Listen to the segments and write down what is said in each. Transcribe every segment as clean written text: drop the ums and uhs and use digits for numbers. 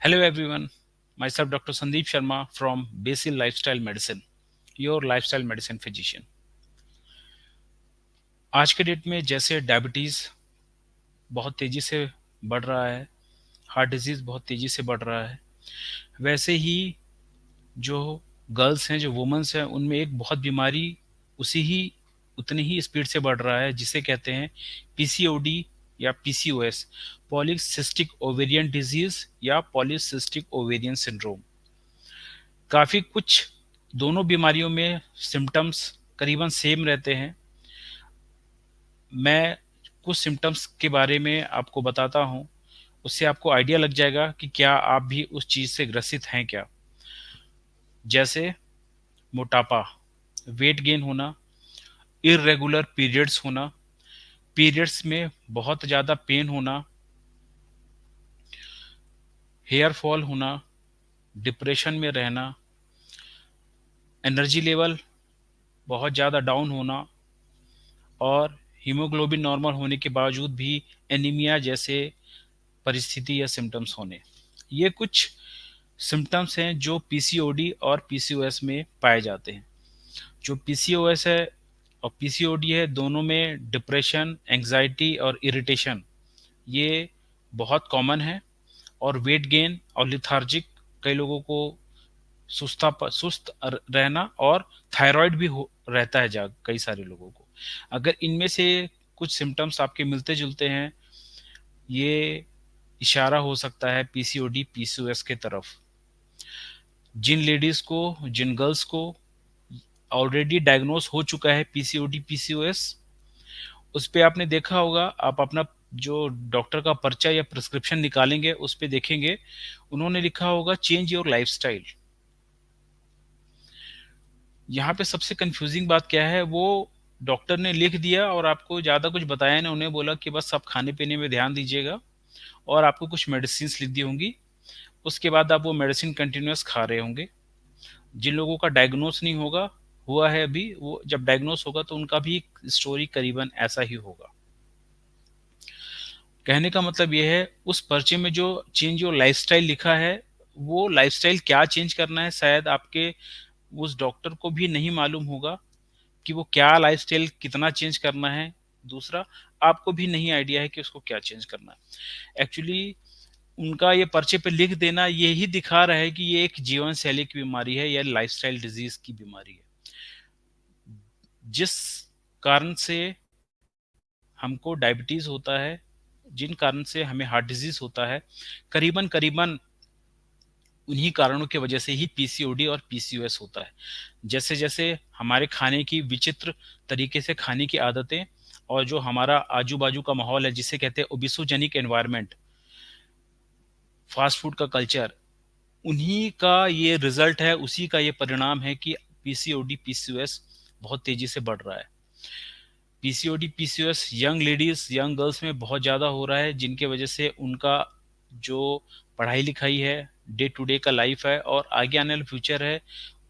Hello everyone, myself Dr. Sandeep Sharma from Basil Lifestyle Medicine, your lifestyle medicine physician. आज के date में जैसे diabetes बहुत तेज़ी से बढ़ रहा है, हार्ट डिजीज़ बहुत तेज़ी से बढ़ रहा है, वैसे ही जो गर्ल्स हैं, जो वुमेन्स हैं, उनमें एक बहुत बीमारी उसी ही उतनी ही स्पीड से बढ़ रहा है जिसे कहते हैं पीसीओडी या पीसीओएस, पॉलीसिस्टिक ओवेरियन डिजीज़ या पॉलीसिस्टिक ओवेरियन सिंड्रोम। काफ़ी कुछ दोनों बीमारियों में सिम्पटम्स करीबन सेम रहते हैं। मैं कुछ सिम्पटम्स के बारे में आपको बताता हूँ, उससे आपको आइडिया लग जाएगा कि क्या आप भी उस चीज़ से ग्रसित हैं क्या। जैसे मोटापा, वेट गेन होना, इर्रेगुलर पीरियड्स होना, पीरियड्स में बहुत ज़्यादा पेन होना, हेयर फॉल होना, डिप्रेशन में रहना, एनर्जी लेवल बहुत ज़्यादा डाउन होना और हीमोग्लोबिन नॉर्मल होने के बावजूद भी एनीमिया जैसे परिस्थिति या सिम्टम्स होने। ये कुछ सिम्टम्स हैं जो पीसीओडी और पीसीओएस में पाए जाते हैं। जो पीसीओएस है और पीसीओडी है, दोनों में डिप्रेशन, एंग्जाइटी और इरिटेशन ये बहुत कॉमन है। और वेट गेन और लिथार्जिक, कई लोगों को सुस्त रहना और थायराइड भी रहता है जा कई सारे लोगों को। अगर इनमें से कुछ सिम्टम्स आपके मिलते जुलते हैं, ये इशारा हो सकता है पीसीओडी पीसीओएस के तरफ। जिन गर्ल्स को ऑलरेडी डायग्नोस हो चुका है पीसीओडी पीसीओएस, उस पे आपने देखा होगा, आप अपना जो डॉक्टर का पर्चा या प्रिस्क्रिप्शन निकालेंगे उस पे देखेंगे उन्होंने लिखा होगा चेंज योर लाइफस्टाइल। यहाँ पे सबसे कंफ्यूजिंग बात क्या है, वो डॉक्टर ने लिख दिया और आपको ज़्यादा कुछ बताया नहीं। उन्हें बोला कि बस आप खाने पीने में ध्यान दीजिएगा और आपको कुछ मेडिसिन लिख दी होंगी, उसके बाद आप वो मेडिसिन कंटिन्यूस खा रहे होंगे। जिन लोगों का डायग्नोस नहीं होगा हुआ है अभी, वो जब डायग्नोस होगा तो उनका भी स्टोरी करीबन ऐसा ही होगा। कहने का मतलब ये है, उस पर्चे में जो चेंज योर लाइफस्टाइल लिखा है, वो लाइफस्टाइल क्या चेंज करना है शायद आपके उस डॉक्टर को भी नहीं मालूम होगा कि वो क्या लाइफस्टाइल कितना चेंज करना है। दूसरा, आपको भी नहीं आइडिया है कि उसको क्या चेंज करना है। एक्चुअली उनका ये पर्चे पे लिख देना ये ही दिखा रहा है कि ये एक जीवन शैली की बीमारी है या लाइफस्टाइल डिजीज की बीमारी है, जिस कारण से हमको डायबिटीज होता है, जिन कारण से हमें हार्ट डिजीज होता है, करीबन करीबन उन्हीं कारणों की वजह से ही पीसीओडी और पीसीओएस होता है। जैसे जैसे हमारे खाने की विचित्र तरीके से खाने की आदतें और जो हमारा आजू बाजू का माहौल है जिसे कहते हैं ओबिसोजेनिक एनवायरनमेंट, फास्ट फूड का कल्चर, उन्हीं का ये रिजल्ट है, उसी का ये परिणाम है कि पीसीओडी पीसीओएस बहुत तेजी से बढ़ रहा है। PCOD PCOS young ladies, young girls में बहुत ज़्यादा हो रहा है, जिनके वजह से उनका जो पढ़ाई लिखाई है, डे टू डे का लाइफ है और आगे आने वाला फ्यूचर है,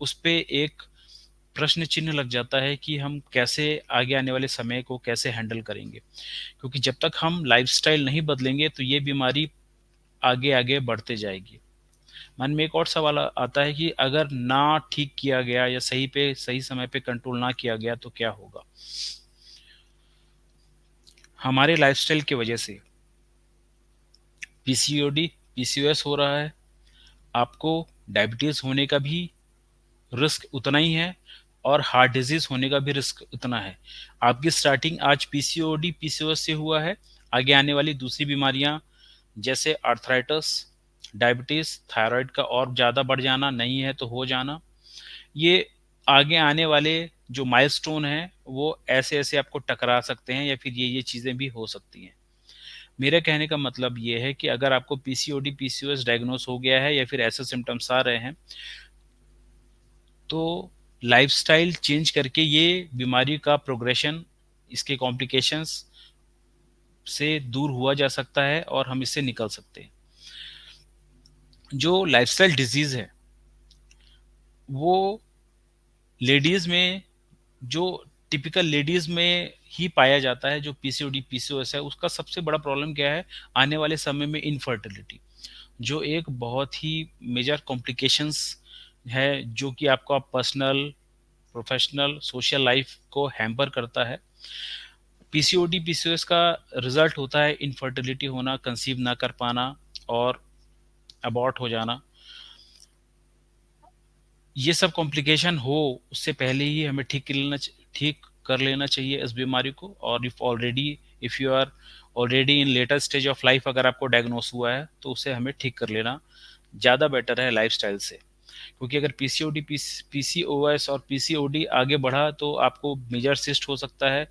उस पे एक प्रश्न चिन्ह लग जाता है कि हम कैसे आगे आने वाले समय को कैसे हैंडल करेंगे। क्योंकि जब तक हम लाइफस्टाइल नहीं बदलेंगे तो ये बीमारी आगे आगे बढ़ते जाएगी। मन में एक और सवाल आता है कि अगर ना ठीक किया गया या सही समय पे कंट्रोल ना किया गया तो क्या होगा। हमारे लाइफस्टाइल की वजह से पीसीओडी पीसीओएस हो रहा है, आपको डायबिटीज होने का भी रिस्क उतना ही है और हार्ट डिजीज होने का भी रिस्क उतना है। आपकी स्टार्टिंग आज पीसीओडी पीसीओएस से हुआ है, आगे आने वाली दूसरी बीमारियां जैसे आर्थराइटिस, डायबिटीज, थायराइड का और ज़्यादा बढ़ जाना, नहीं है तो हो जाना, ये आगे आने वाले जो माइलस्टोन हैं वो ऐसे ऐसे आपको टकरा सकते हैं या फिर ये चीज़ें भी हो सकती हैं। मेरे कहने का मतलब ये है कि अगर आपको पीसीओडी पीसीओएस डायग्नोस हो गया है या फिर ऐसे सिम्टम्स आ रहे हैं, तो लाइफस्टाइल चेंज करके ये बीमारी का प्रोग्रेशन, इसके कॉम्प्लिकेशंस से दूर हुआ जा सकता है और हम इससे निकल सकते हैं। जो लाइफस्टाइल डिजीज़ है वो लेडीज़ में, जो टिपिकल लेडीज़ में ही पाया जाता है, जो पीसीओडी पीसीओएस है, उसका सबसे बड़ा प्रॉब्लम क्या है, आने वाले समय में इनफर्टिलिटी। जो एक बहुत ही मेजर कॉम्प्लिकेशंस है, जो कि आपको आप पर्सनल, प्रोफेशनल, सोशल लाइफ को हैम्पर करता है। पीसीओडी पीसीओएस का रिजल्ट होता है इनफर्टिलिटी होना, कंसीव ना कर पाना और अबॉर्ट हो जाना। ये सब कॉम्प्लिकेशन हो उससे पहले ही हमें ठीक कर लेना चाहिए इस बीमारी को। और if you are already in later stage of life, अगर आपको डायग्नोस हुआ है तो उसे हमें ठीक कर लेना ज़्यादा बेटर है लाइफस्टाइल से। क्योंकि अगर पीसीओडी पीसीओएस और पीसीओडी आगे बढ़ा तो आपको मेजर सिस्ट हो सकता है,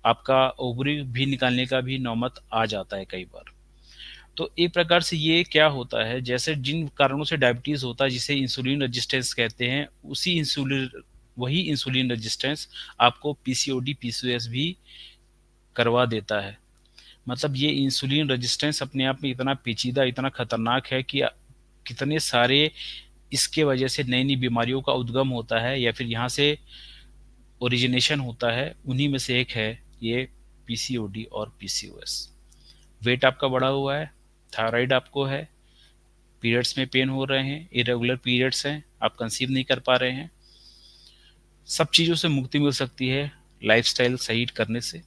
आपका ओवरी भी निकालने का भी नौबत आ जाता है कई बार। तो एक प्रकार से ये क्या होता है, जैसे जिन कारणों से डायबिटीज होता है जिसे इंसुलिन रेजिस्टेंस कहते हैं, वही इंसुलिन रेजिस्टेंस आपको पीसीओडी पीसीओएस भी करवा देता है। मतलब ये इंसुलिन रेजिस्टेंस अपने आप में इतना पेचीदा, इतना खतरनाक है कि कितने सारे इसके वजह से नई नई बीमारियों का उद्गम होता है या फिर यहाँ से ओरिजिनेशन होता है। उन्हीं में से एक है ये पीसीओडी और पीसीओएस। वेट आपका बढ़ा हुआ है, थायराइड आपको है, पीरियड्स में पेन हो रहे हैं, इरेगुलर पीरियड्स हैं, आप कंसीव नहीं कर पा रहे हैं, सब चीज़ों से मुक्ति मिल सकती है लाइफस्टाइल सही करने से।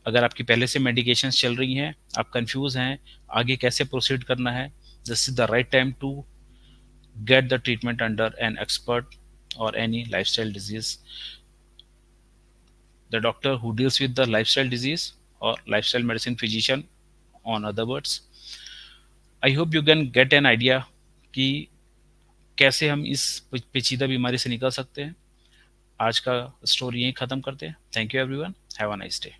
अगर आपकी पहले से मेडिकेशंस चल रही हैं, आप कंफ्यूज हैं आगे कैसे प्रोसीड करना है, this is the right time to get the treatment under an expert और any lifestyle disease, the doctor who deals with the lifestyle disease or lifestyle medicine physician on other words. I hope you can get an idea कि कैसे हम इस पेचीदा बीमारी से निकल सकते हैं। आज का स्टोरी यहीं ख़त्म करते हैं। Thank you everyone, have a nice day.